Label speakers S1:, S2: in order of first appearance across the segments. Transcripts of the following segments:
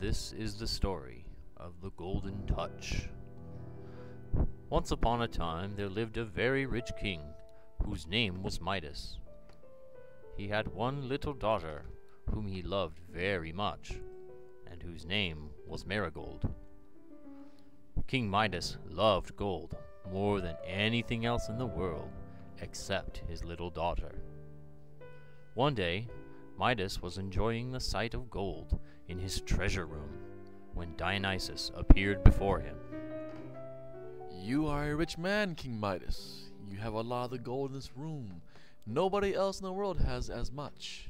S1: This is the story of the Golden Touch. Once upon a time there lived a very rich king, whose name was Midas. He had one little daughter, whom he loved very much, and whose name was Marigold. King Midas loved gold more than anything else in the world, except his little daughter. One day, Midas was enjoying the sight of gold in his treasure room when Dionysus appeared before him.
S2: You are a rich man, King Midas. You have a lot of the gold in this room. Nobody else in the world has as much.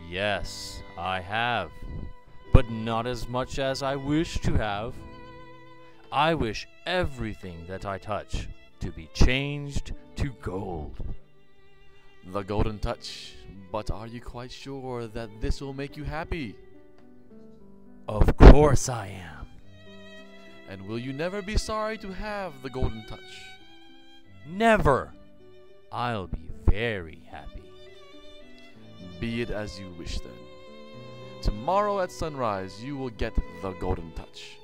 S1: Yes, I have, but not as much as I wish to have. I wish everything that I touch to be changed to gold.
S2: The Golden Touch. But are you quite sure that this will make you happy?
S1: Of course I am.
S2: And will you never be sorry to have the Golden Touch?
S1: Never. I'll be very happy.
S2: Be it as you wish then. Tomorrow at sunrise you will get the Golden Touch.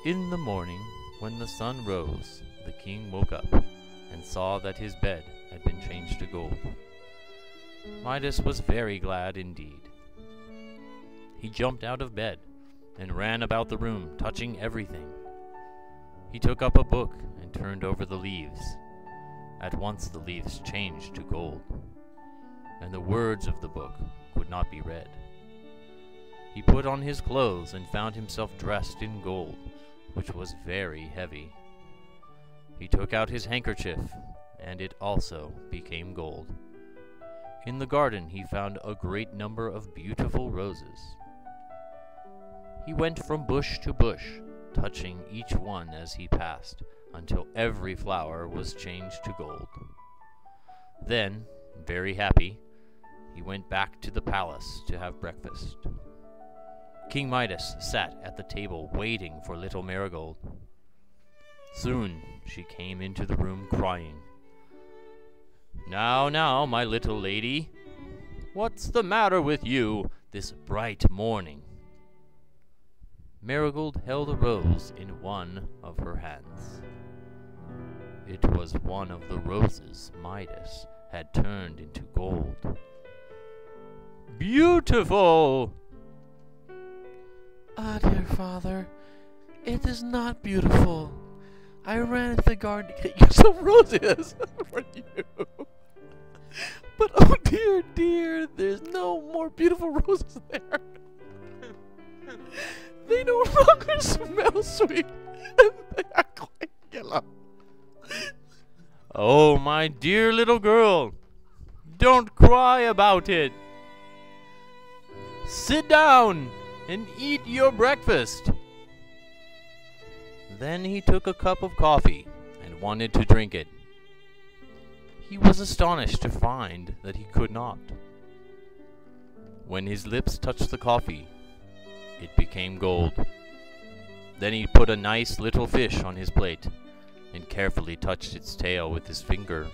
S1: In the morning, when the sun rose, the king woke up and saw that his bed had been changed to gold. Midas was very glad indeed. He jumped out of bed and ran about the room, touching everything. He took up a book and turned over the leaves. At once the leaves changed to gold, and the words of the book could not be read. He put on his clothes and found himself dressed in gold, which was very heavy. He took out his handkerchief, and it also became gold. In the garden he found a great number of beautiful roses. He went from bush to bush, touching each one as he passed, until every flower was changed to gold. Then, very happy, he went back to the palace to have breakfast. King Midas sat at the table waiting for little Marigold. Soon she came into the room crying. Now, my little lady, what's the matter with you this bright morning?" Marigold held a rose in one of her hands. It was one of the roses Midas had turned into gold. "Beautiful!"
S2: Ah, dear father, it is not beautiful. I ran into the garden to get you some roses for you. But oh dear, there's no more beautiful roses there. They no longer smell sweet, and they are quite yellow.
S1: Oh, my dear little girl, don't cry about it. Sit down and eat your breakfast. Then he took a cup of coffee and wanted to drink it. He was astonished to find that he could not. When his lips touched the coffee, it became gold. Then he put a nice little fish on his plate and carefully touched its tail with his finger.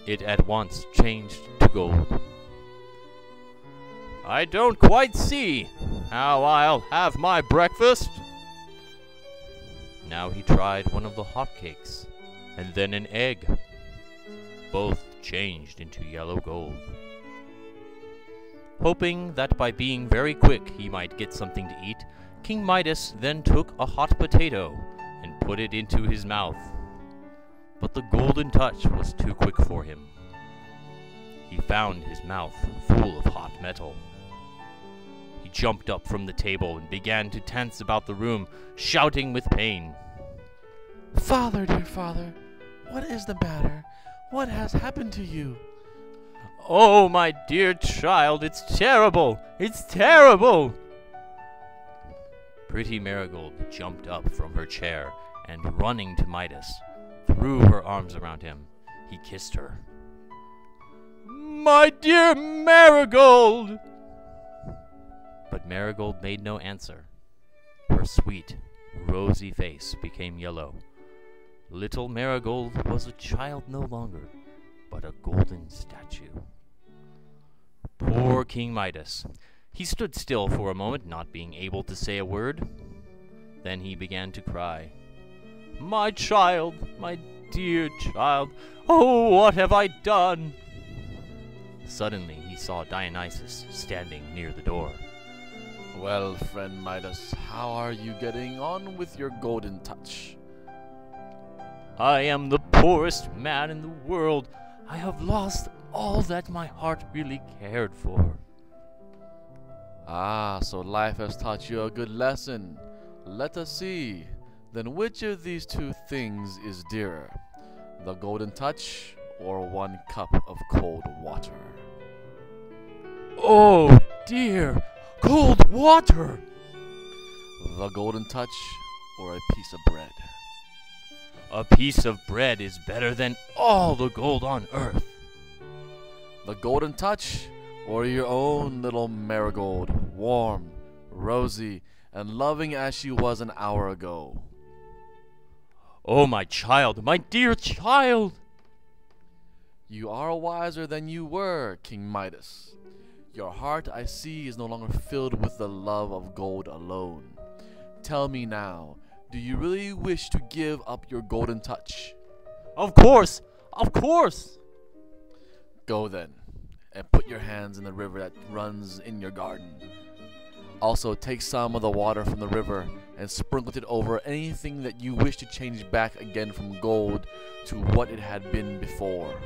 S1: It at once changed to gold. "I don't quite see how I'll have my breakfast." Now he tried one of the hot cakes, and then an egg. Both changed into yellow gold. Hoping that by being very quick he might get something to eat, King Midas then took a hot potato and put it into his mouth. But the Golden Touch was too quick for him. He found his mouth full of hot metal. He jumped up from the table and began to dance about the room, shouting with pain.
S2: Father, dear father, what is the matter? What has happened to you?
S1: "Oh, my dear child, it's terrible! It's terrible!" Pretty Marigold jumped up from her chair and, running to Midas, threw her arms around him. He kissed her. "My dear Marigold!" But Marigold made no answer. Her sweet, rosy face became yellow. Little Marigold was a child no longer, but a golden statue. Poor King Midas. He stood still for a moment, not being able to say a word. Then he began to cry. "My child, my dear child, oh, what have I done?" Suddenly he saw Dionysus standing near the door.
S2: Well, friend Midas, how are you getting on with your golden touch?
S1: "I am the poorest man in the world. I have lost all that my heart really cared for."
S2: Ah, so life has taught you a good lesson. Let us see. Then which of these two things is dearer? The golden touch or 1 cup of cold water?
S1: "Oh dear, cold water!"
S2: The golden touch or a piece of bread?
S1: "A piece of bread is better than all the gold on earth."
S2: The golden touch or your own little marigold, warm, rosy, and loving as she was an hour ago?
S1: "Oh, my child, my dear child!"
S2: You are wiser than you were, King Midas. Your heart, I see, is no longer filled with the love of gold alone. Tell me now, do you really wish to give up your golden touch?
S1: Of course! Of course!
S2: Go then, and put your hands in the river that runs in your garden. Also, take some of the water from the river and sprinkle it over anything that you wish to change back again from gold to what it had been before.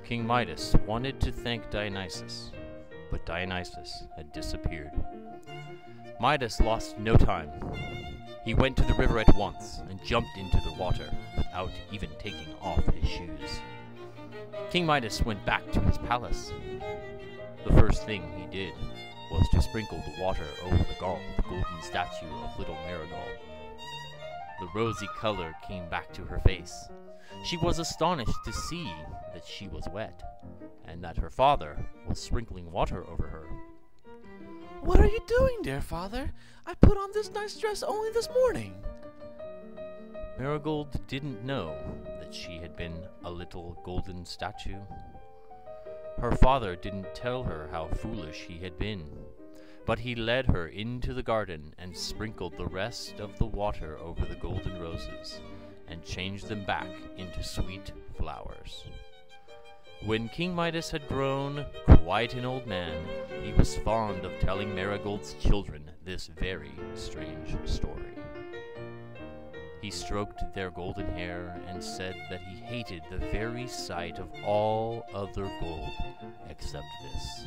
S1: King Midas wanted to thank Dionysus, but Dionysus had disappeared. Midas lost no time. He went to the river at once and jumped into the water without even taking off his shoes. King Midas went back to his palace. The first thing he did was to sprinkle the water over the golden statue of little Marigold. The rosy color came back to her face. She was astonished to see that she was wet, and that her father was sprinkling water over her.
S2: What are you doing, dear father? I put on this nice dress only this morning.
S1: Marigold didn't know that she had been a little golden statue. Her father didn't tell her how foolish he had been, but he led her into the garden and sprinkled the rest of the water over the golden roses and changed them back into sweet flowers. When King Midas had grown quite an old man, he was fond of telling Marigold's children this very strange story. He stroked their golden hair and said that he hated the very sight of all other gold except this.